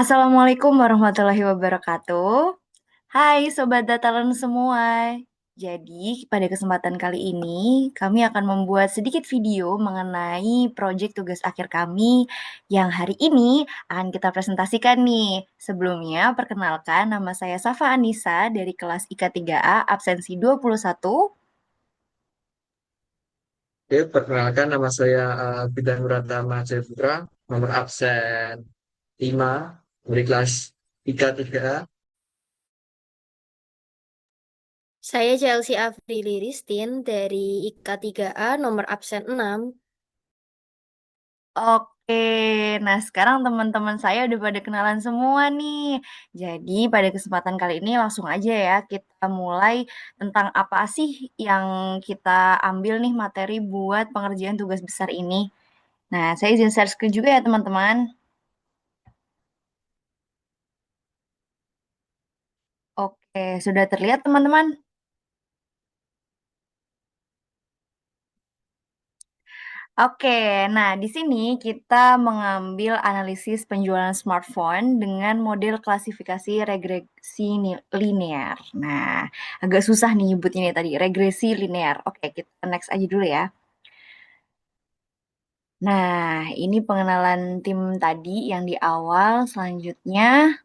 Assalamualaikum warahmatullahi wabarakatuh. Hai Sobat Datalan semua. Jadi pada kesempatan kali ini kami akan membuat sedikit video mengenai proyek tugas akhir kami yang hari ini akan kita presentasikan nih. Sebelumnya perkenalkan nama saya Safa Anissa dari kelas IK3A absensi 21. Oke, perkenalkan nama saya Bidang Pratama Jayapura, nomor absen 5 dari kelas 3A. Saya Chelsea Afrili Ristin dari IK3A nomor absen 6. Oke, nah sekarang teman-teman saya udah pada kenalan semua nih. Jadi pada kesempatan kali ini langsung aja ya kita mulai tentang apa sih yang kita ambil nih materi buat pengerjaan tugas besar ini. Nah, saya izin share screen juga ya teman-teman. Oke, sudah terlihat teman-teman? Oke, nah di sini kita mengambil analisis penjualan smartphone dengan model klasifikasi regresi linear. Nah, agak susah nih nyebutnya nih tadi, regresi linear. Oke, kita next aja dulu ya. Nah, ini pengenalan tim tadi yang di awal. Selanjutnya,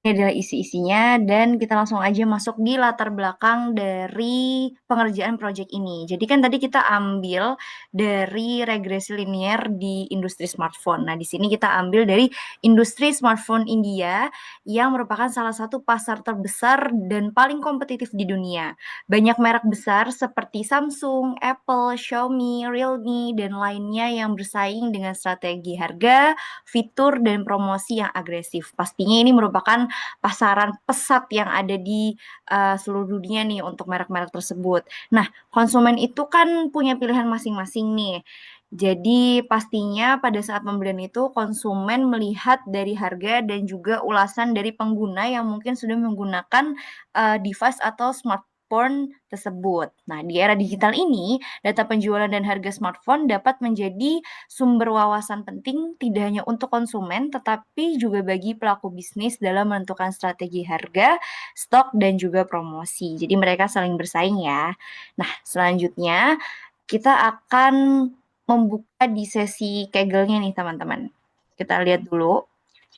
ini adalah isi-isinya dan kita langsung aja masuk di latar belakang dari pengerjaan proyek ini. Jadi kan tadi kita ambil dari regresi linear di industri smartphone. Nah, di sini kita ambil dari industri smartphone India yang merupakan salah satu pasar terbesar dan paling kompetitif di dunia. Banyak merek besar seperti Samsung, Apple, Xiaomi, Realme, dan lainnya yang bersaing dengan strategi harga, fitur, dan promosi yang agresif. Pastinya ini merupakan pasaran pesat yang ada di seluruh dunia nih untuk merek-merek tersebut. Nah, konsumen itu kan punya pilihan masing-masing nih. Jadi pastinya pada saat pembelian itu konsumen melihat dari harga dan juga ulasan dari pengguna yang mungkin sudah menggunakan device atau smartphone tersebut. Nah, di era digital ini, data penjualan dan harga smartphone dapat menjadi sumber wawasan penting tidak hanya untuk konsumen, tetapi juga bagi pelaku bisnis dalam menentukan strategi harga, stok, dan juga promosi. Jadi mereka saling bersaing ya. Nah, selanjutnya kita akan membuka di sesi Kaggle-nya nih teman-teman. Kita lihat dulu.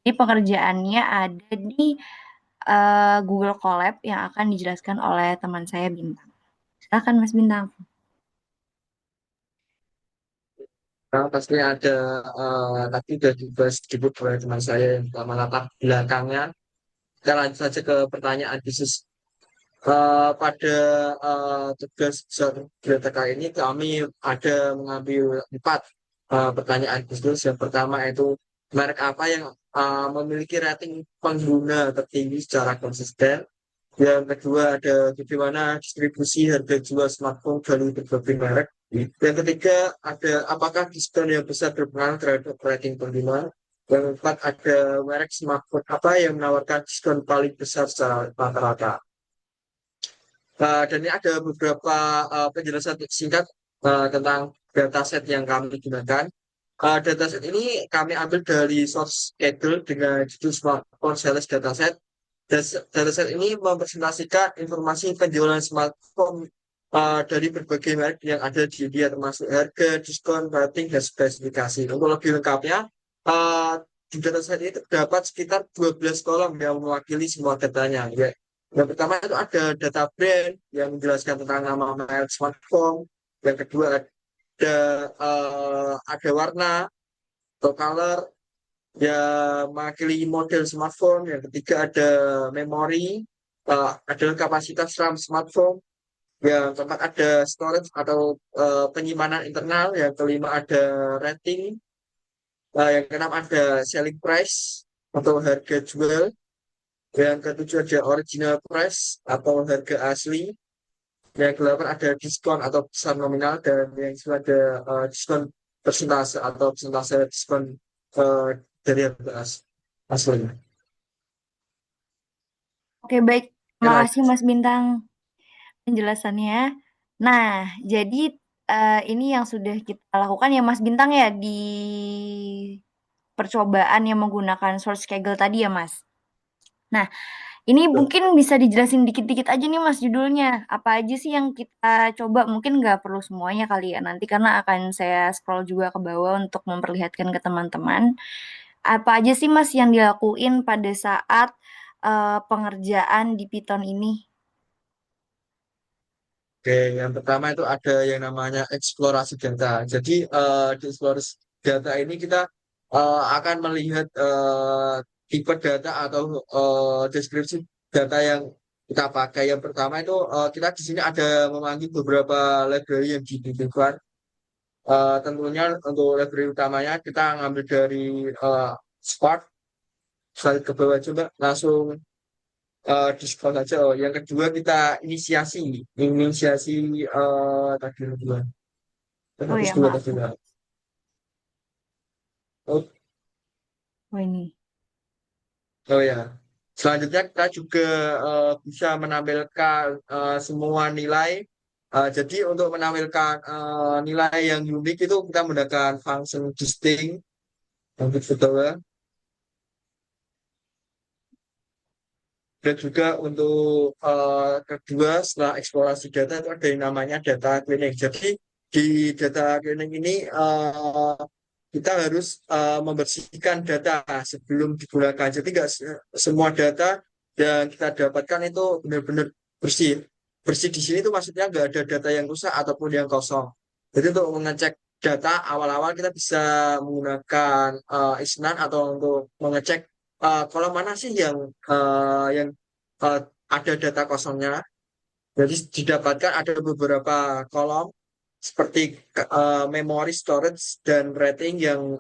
Jadi pengerjaannya ada di Google Colab yang akan dijelaskan oleh teman saya Bintang. Silakan Mas Bintang. Nah, pastinya ada tadi sudah dibahas sedikit oleh teman saya yang pertama latar belakangnya. Kita lanjut saja ke pertanyaan bisnis. Pada tugas besar BTK ini kami ada mengambil 4 pertanyaan bisnis. Yang pertama itu merek apa yang memiliki rating pengguna tertinggi secara konsisten. Yang kedua ada bagaimana distribusi harga jual smartphone dari berbagai merek. Yang ketiga ada apakah diskon yang besar berpengaruh terhadap rating pengguna. Yang keempat ada merek smartphone apa yang menawarkan diskon paling besar secara rata-rata. Dan ini ada beberapa penjelasan singkat tentang dataset yang kami gunakan. Dataset ini kami ambil dari source Kaggle dengan judul Smartphone Sales Dataset. Dataset ini mempresentasikan informasi penjualan smartphone dari berbagai merek yang ada di India, termasuk harga, diskon, rating, dan spesifikasi. Untuk lebih lengkapnya, uh, di dataset ini terdapat sekitar 12 kolom yang mewakili semua datanya. Yang pertama itu ada data brand yang menjelaskan tentang nama merek smartphone. Yang kedua ada warna atau color yang mewakili model smartphone. Yang ketiga ada memori, adalah kapasitas RAM smartphone. Yang keempat ada storage atau penyimpanan internal. Yang kelima ada rating. Yang keenam ada selling price atau harga jual. Yang ketujuh ada original price atau harga asli. Yang kedelapan ada diskon atau pesan nominal, dan yang sembilan ada diskon persentase atau persentase diskon uh, dari harga aslinya. Oke, baik. Terima Ya, kasih Mas Bintang penjelasannya. Nah, jadi ini yang sudah kita lakukan ya Mas Bintang ya di percobaan yang menggunakan source Kaggle tadi ya, Mas. Nah, ini mungkin bisa dijelasin dikit-dikit aja nih Mas judulnya. Apa aja sih yang kita coba? Mungkin nggak perlu semuanya kali ya nanti karena akan saya scroll juga ke bawah untuk memperlihatkan ke teman-teman. Apa aja sih Mas yang dilakuin pada saat pengerjaan di Python ini? Oke, yang pertama itu ada yang namanya eksplorasi data. Jadi di eksplorasi data ini kita akan melihat tipe data atau deskripsi data yang kita pakai. Yang pertama itu kita di sini ada memanggil beberapa library yang dibutuhkan. Tentunya untuk library utamanya kita ngambil dari Spark. Slide ke bawah coba langsung di scroll saja. Oh, yang kedua kita inisiasi tadi dua. Oh Hapus ya, dua maaf. tadi dua. Oh, Oh ini. oh ya. Selanjutnya kita juga bisa menampilkan semua nilai. Jadi untuk menampilkan nilai yang unik itu kita menggunakan function distinct yang di bawah. Dan juga untuk kedua setelah eksplorasi data itu ada yang namanya data cleaning. Jadi di data cleaning ini kita harus membersihkan data sebelum digunakan. Jadi nggak semua data yang kita dapatkan itu benar-benar bersih. Bersih di sini itu maksudnya nggak ada data yang rusak ataupun yang kosong. Jadi untuk mengecek data awal-awal kita bisa menggunakan isnan atau untuk mengecek kolom mana sih yang uh, ada data kosongnya. Jadi didapatkan ada beberapa kolom seperti memory storage dan rating yang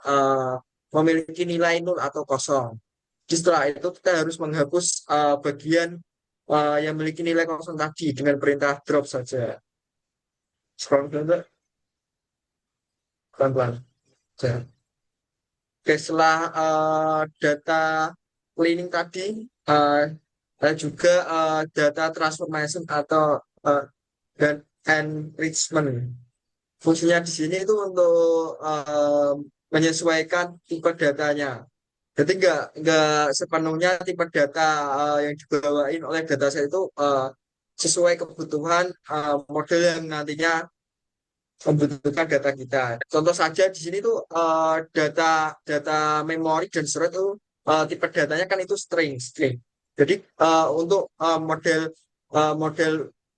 memiliki nilai nol atau kosong. Jadi setelah itu kita harus menghapus bagian yang memiliki nilai kosong tadi dengan perintah drop saja. Scroll down, pelan-pelan. Oke, setelah data cleaning tadi, uh, ada juga data transformation atau uh, dan enrichment. Fungsinya di sini itu untuk menyesuaikan tipe datanya. Jadi nggak sepenuhnya tipe data yang dibawain oleh dataset itu sesuai kebutuhan model yang nantinya membutuhkan data kita. Contoh saja di sini tuh data data memori dan storage itu tipe datanya kan itu string. Jadi untuk model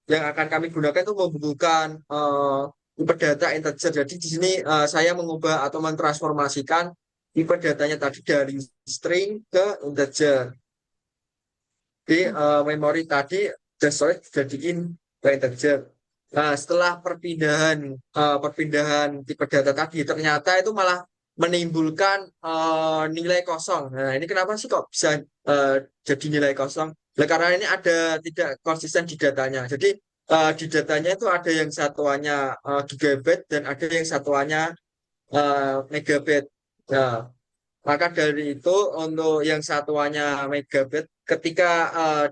yang akan kami gunakan itu membutuhkan tipe data integer. Jadi di sini saya mengubah atau mentransformasikan tipe datanya tadi dari string ke integer. Di memori tadi dan storage dijadiin ke integer. Nah, setelah perpindahan tipe data tadi ternyata itu malah menimbulkan nilai kosong. Nah, ini kenapa sih kok bisa jadi nilai kosong? Nah, karena ini ada tidak konsisten di datanya. Jadi di datanya itu ada yang satuannya gigabyte dan ada yang satuannya megabyte. Nah, maka dari itu untuk yang satuannya megabit ketika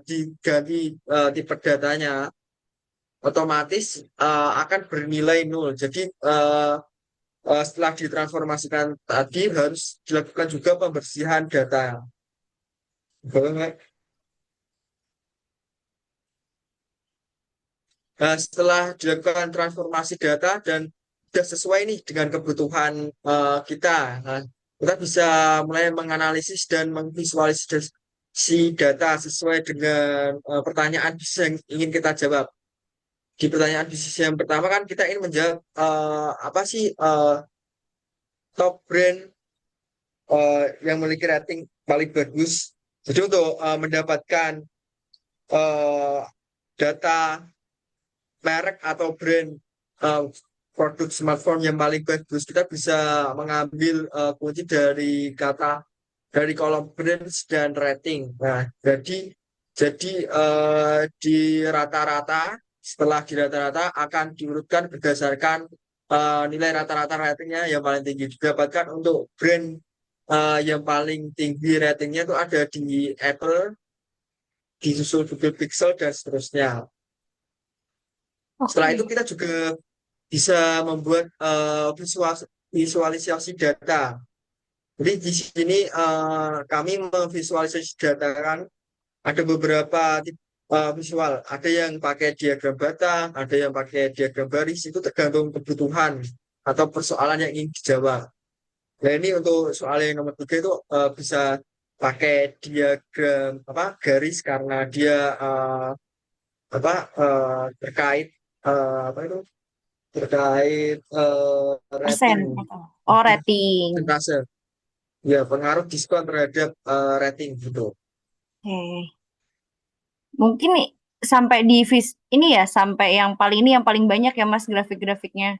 diganti tipe datanya otomatis akan bernilai nol. Jadi setelah ditransformasikan tadi harus dilakukan juga pembersihan data. Boleh. Nah, setelah dilakukan transformasi data dan sudah sesuai nih dengan kebutuhan kita, nah, kita bisa mulai menganalisis dan memvisualisasi data sesuai dengan pertanyaan bisnis yang ingin kita jawab. Di pertanyaan bisnis yang pertama kan kita ingin menjawab apa sih top brand yang memiliki rating paling bagus. Jadi untuk mendapatkan eh, data merek atau brand uh, produk smartphone yang paling bagus, kita bisa mengambil kunci dari kolom brands dan rating. Nah, jadi di rata-rata setelah di rata-rata akan diurutkan berdasarkan nilai rata-rata ratingnya yang paling tinggi didapatkan untuk brand yang paling tinggi ratingnya itu ada di Apple, disusul Google Pixel dan seterusnya. Setelah itu Oke. kita juga bisa membuat visualisasi data. Jadi di sini kami memvisualisasi data kan ada beberapa visual. Ada yang pakai diagram batang, ada yang pakai diagram baris. Itu tergantung kebutuhan atau persoalan yang ingin dijawab. Nah ini untuk soal yang nomor tiga itu bisa pakai diagram apa garis karena dia apa terkait apa itu terkait Persen rating atau oh rating. persentase ya pengaruh diskon terhadap rating gitu. Oke. Mungkin nih sampai di ini ya sampai yang paling ini yang paling banyak ya Mas grafik-grafiknya.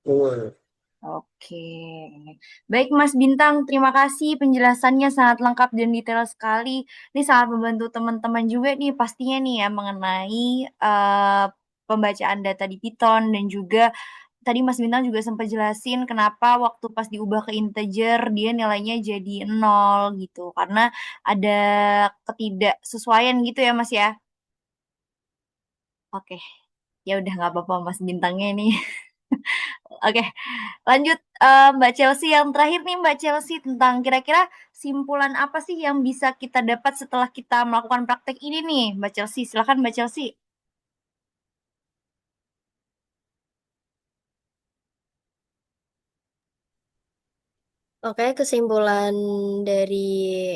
Betul. Oke. Baik Mas Bintang, terima kasih penjelasannya sangat lengkap dan detail sekali. Ini sangat membantu teman-teman juga nih pastinya nih ya mengenai pembacaan data di Python dan juga tadi Mas Bintang juga sempat jelasin kenapa waktu pas diubah ke integer dia nilainya jadi nol gitu. Karena ada ketidaksesuaian gitu ya Mas ya. Oke, ya udah nggak apa-apa Mas Bintangnya ini. Oke, lanjut Mbak Chelsea yang terakhir nih Mbak Chelsea tentang kira-kira simpulan apa sih yang bisa kita dapat setelah kita melakukan praktek ini nih Mbak Chelsea. Silakan Mbak Chelsea. Oke, kesimpulan dari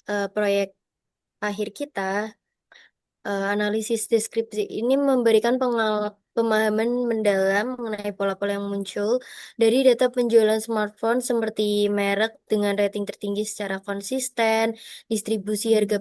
proyek akhir kita, analisis deskripsi ini memberikan pemahaman mendalam mengenai pola-pola yang muncul dari data penjualan smartphone seperti merek dengan rating tertinggi secara konsisten, distribusi harga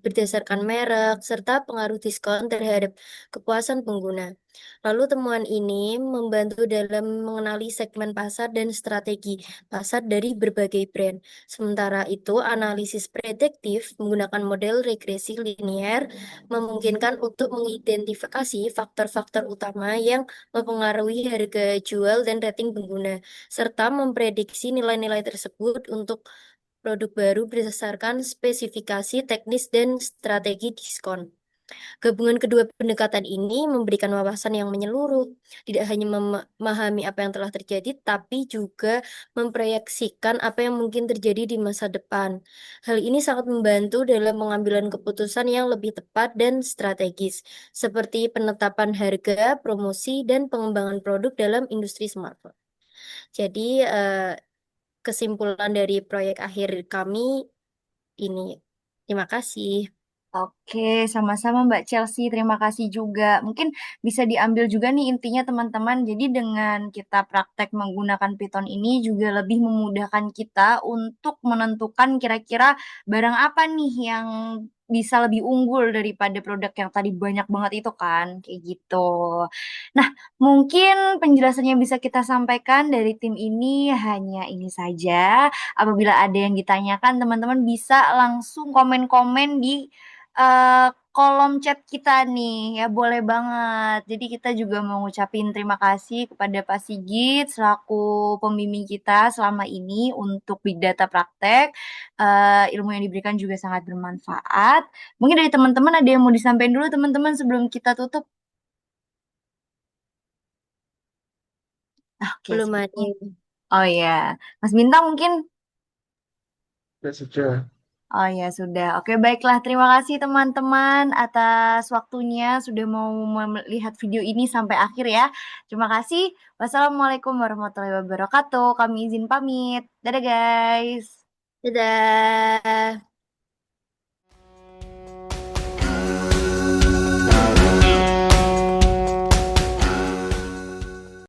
berdasarkan merek, serta pengaruh diskon terhadap kepuasan pengguna. Lalu temuan ini membantu dalam mengenali segmen pasar dan strategi pasar dari berbagai brand. Sementara itu, analisis prediktif menggunakan model regresi linear memungkinkan untuk mengidentifikasi faktor-faktor utama yang mempengaruhi harga jual dan rating pengguna, serta memprediksi nilai-nilai tersebut untuk produk baru berdasarkan spesifikasi teknis dan strategi diskon. Gabungan kedua pendekatan ini memberikan wawasan yang menyeluruh, tidak hanya memahami apa yang telah terjadi, tapi juga memproyeksikan apa yang mungkin terjadi di masa depan. Hal ini sangat membantu dalam pengambilan keputusan yang lebih tepat dan strategis, seperti penetapan harga, promosi, dan pengembangan produk dalam industri smartphone. Jadi, kesimpulan dari proyek akhir kami ini. Terima kasih. Oke, sama-sama Mbak Chelsea. Terima kasih juga. Mungkin bisa diambil juga nih intinya teman-teman. Jadi dengan kita praktek menggunakan Python ini juga lebih memudahkan kita untuk menentukan kira-kira barang apa nih yang bisa lebih unggul daripada produk yang tadi banyak banget itu kan, kayak gitu. Nah, mungkin penjelasannya bisa kita sampaikan dari tim ini hanya ini saja. Apabila ada yang ditanyakan, teman-teman bisa langsung komen-komen di kolom chat kita nih ya boleh banget. Jadi kita juga mau ngucapin terima kasih kepada Pak Sigit selaku pembimbing kita selama ini untuk Big Data Praktek. Ilmu yang diberikan juga sangat bermanfaat. Mungkin dari teman-teman ada yang mau disampaikan dulu teman-teman sebelum kita tutup. Oke, Belum siap. ada. Oh ya, Mas Bintang mungkin. Ya sudah. Oh ya sudah. Oke baiklah. Terima kasih teman-teman atas waktunya sudah mau melihat video ini sampai akhir ya. Terima kasih. Wassalamualaikum warahmatullahi wabarakatuh. Kami izin pamit. Dadah guys. Dadah.